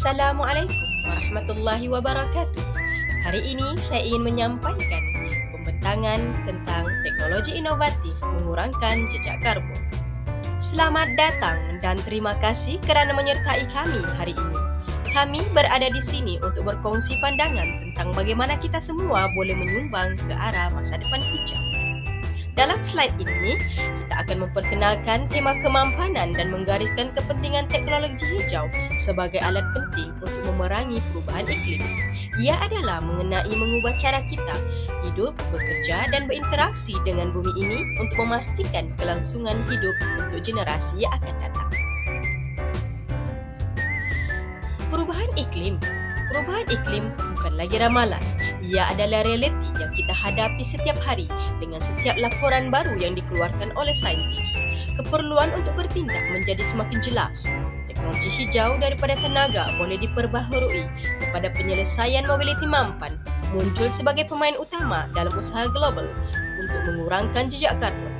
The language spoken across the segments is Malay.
Assalamualaikum warahmatullahi wabarakatuh. Hari ini saya ingin menyampaikan pembentangan tentang teknologi inovatif mengurangkan jejak karbon. Selamat datang dan terima kasih kerana menyertai kami hari ini. Kami berada di sini untuk berkongsi pandangan tentang bagaimana kita semua boleh menyumbang ke arah masa depan hijau. Dalam slide ini, kita akan memperkenalkan tema kemampanan dan menggariskan kepentingan teknologi hijau sebagai alat penting untuk memerangi perubahan iklim. Ia adalah mengenai mengubah cara kita hidup, bekerja dan berinteraksi dengan bumi ini untuk memastikan kelangsungan hidup untuk generasi yang akan datang. Perubahan iklim bukan lagi ramalan. Ia adalah realiti yang kita hadapi setiap hari dengan setiap laporan baru yang dikeluarkan oleh saintis. Keperluan untuk bertindak menjadi semakin jelas. Teknologi hijau daripada tenaga boleh diperbaharui kepada penyelesaian mobiliti mampan, muncul sebagai pemain utama dalam usaha global untuk mengurangkan jejak karbon.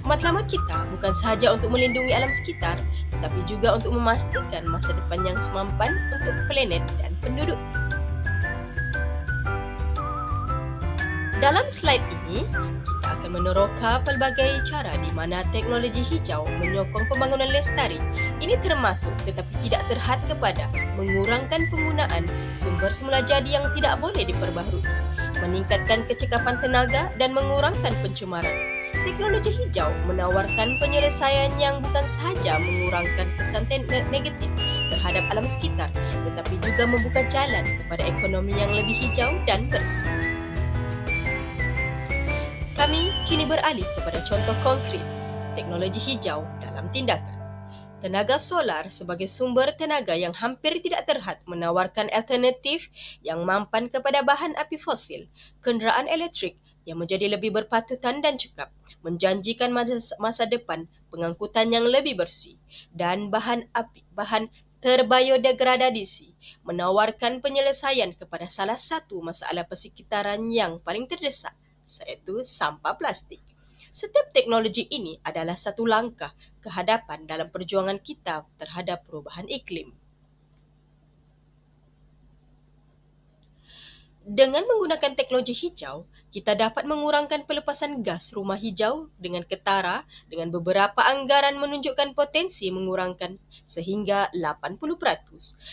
Matlamat kita bukan sahaja untuk melindungi alam sekitar, tetapi juga untuk memastikan masa depan yang semampan untuk planet dan penduduk. Dalam slide ini, kita akan meneroka pelbagai cara di mana teknologi hijau menyokong pembangunan lestari. Ini termasuk tetapi tidak terhad kepada mengurangkan penggunaan sumber semula jadi yang tidak boleh diperbaharui, meningkatkan kecekapan tenaga dan mengurangkan pencemaran. Teknologi hijau menawarkan penyelesaian yang bukan sahaja mengurangkan kesan negatif terhadap alam sekitar, tetapi juga membuka jalan kepada ekonomi yang lebih hijau dan bersih. Kami kini beralih kepada contoh konkret teknologi hijau dalam tindakan. Tenaga solar sebagai sumber tenaga yang hampir tidak terhad menawarkan alternatif yang mampan kepada bahan api fosil, kenderaan elektrik yang menjadi lebih berpatutan dan cekap, menjanjikan masa depan pengangkutan yang lebih bersih, dan bahan terbiodegradasi menawarkan penyelesaian kepada salah satu masalah persekitaran yang paling terdesak, iaitu sampah plastik. Setiap teknologi ini adalah satu langkah ke hadapan dalam perjuangan kita terhadap perubahan iklim. Dengan menggunakan teknologi hijau, kita dapat mengurangkan pelepasan gas rumah hijau dengan ketara dengan beberapa anggaran menunjukkan potensi mengurangkan sehingga 80%.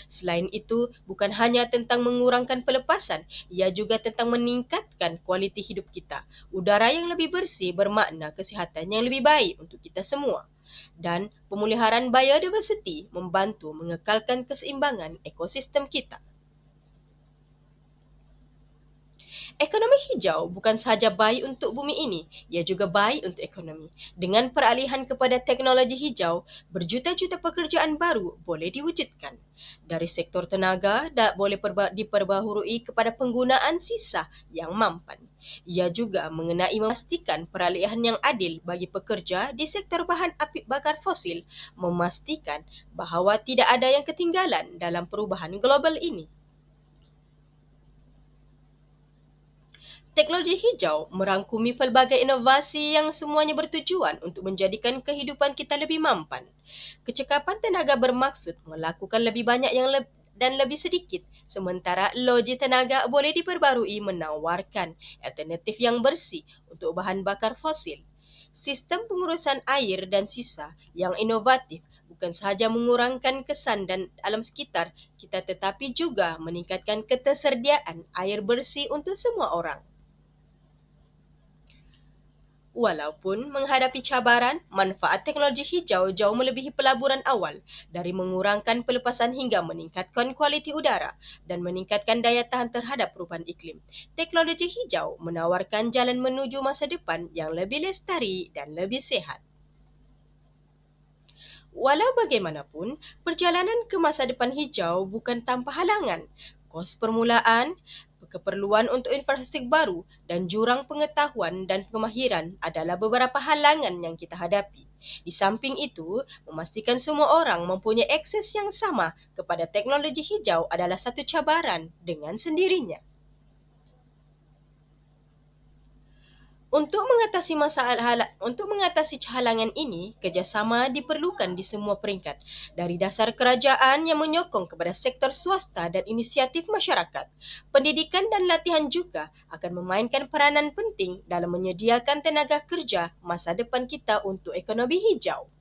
Selain itu, bukan hanya tentang mengurangkan pelepasan, ia juga tentang meningkatkan kualiti hidup kita. Udara yang lebih bersih bermakna kesihatan yang lebih baik untuk kita semua. Dan pemuliharaan biodiversity membantu mengekalkan keseimbangan ekosistem kita. Ekonomi hijau bukan sahaja baik untuk bumi ini, ia juga baik untuk ekonomi. Dengan peralihan kepada teknologi hijau, berjuta-juta pekerjaan baru boleh diwujudkan. Dari sektor tenaga boleh diperbaharui kepada penggunaan sisa yang mampan. Ia juga mengenai memastikan peralihan yang adil bagi pekerja di sektor bahan api bakar fosil, memastikan bahawa tidak ada yang ketinggalan dalam perubahan global ini. Teknologi hijau merangkumi pelbagai inovasi yang semuanya bertujuan untuk menjadikan kehidupan kita lebih mampan. Kecekapan tenaga bermaksud melakukan lebih banyak dan lebih sedikit, sementara loji tenaga boleh diperbarui menawarkan alternatif yang bersih untuk bahan bakar fosil. Sistem pengurusan air dan sisa yang inovatif bukan sahaja mengurangkan kesan dan alam sekitar kita tetapi juga meningkatkan ketersediaan air bersih untuk semua orang. Walaupun menghadapi cabaran, manfaat teknologi hijau jauh melebihi pelaburan awal, dari mengurangkan pelepasan hingga meningkatkan kualiti udara dan meningkatkan daya tahan terhadap perubahan iklim. Teknologi hijau menawarkan jalan menuju masa depan yang lebih lestari dan lebih sehat. Walau bagaimanapun, perjalanan ke masa depan hijau bukan tanpa halangan. Kos permulaan, keperluan untuk infrastruktur baru dan jurang pengetahuan dan kemahiran adalah beberapa halangan yang kita hadapi. Di samping itu, memastikan semua orang mempunyai akses yang sama kepada teknologi hijau adalah satu cabaran dengan sendirinya. Untuk mengatasi halangan ini, kerjasama diperlukan di semua peringkat, dari dasar kerajaan yang menyokong kepada sektor swasta dan inisiatif masyarakat. Pendidikan dan latihan juga akan memainkan peranan penting dalam menyediakan tenaga kerja masa depan kita untuk ekonomi hijau.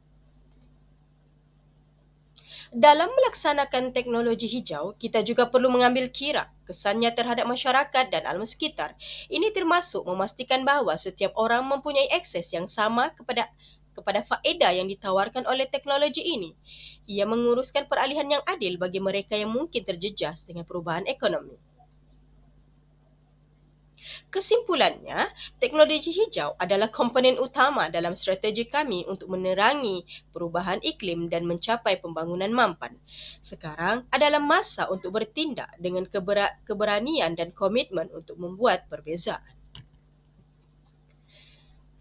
Dalam melaksanakan teknologi hijau, kita juga perlu mengambil kira kesannya terhadap masyarakat dan alam sekitar. Ini termasuk memastikan bahawa setiap orang mempunyai akses yang sama kepada faedah yang ditawarkan oleh teknologi ini. Ia menguruskan peralihan yang adil bagi mereka yang mungkin terjejas dengan perubahan ekonomi. Kesimpulannya, teknologi hijau adalah komponen utama dalam strategi kami untuk menerangi perubahan iklim dan mencapai pembangunan mampan. Sekarang adalah masa untuk bertindak dengan keberanian dan komitmen untuk membuat perbezaan.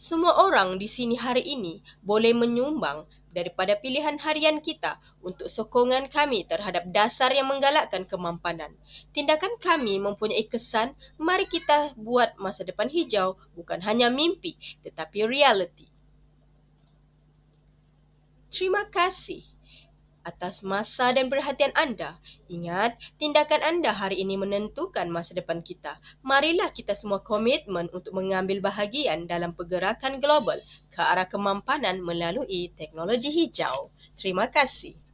Semua orang di sini hari ini boleh menyumbang daripada pilihan harian kita untuk sokongan kami terhadap dasar yang menggalakkan kemampanan. Tindakan kami mempunyai kesan, mari kita buat masa depan hijau bukan hanya mimpi tetapi realiti. Terima kasih atas masa dan perhatian anda. Ingat, tindakan anda hari ini menentukan masa depan kita. Marilah kita semua komitmen untuk mengambil bahagian dalam pergerakan global ke arah kemampanan melalui teknologi hijau. Terima kasih.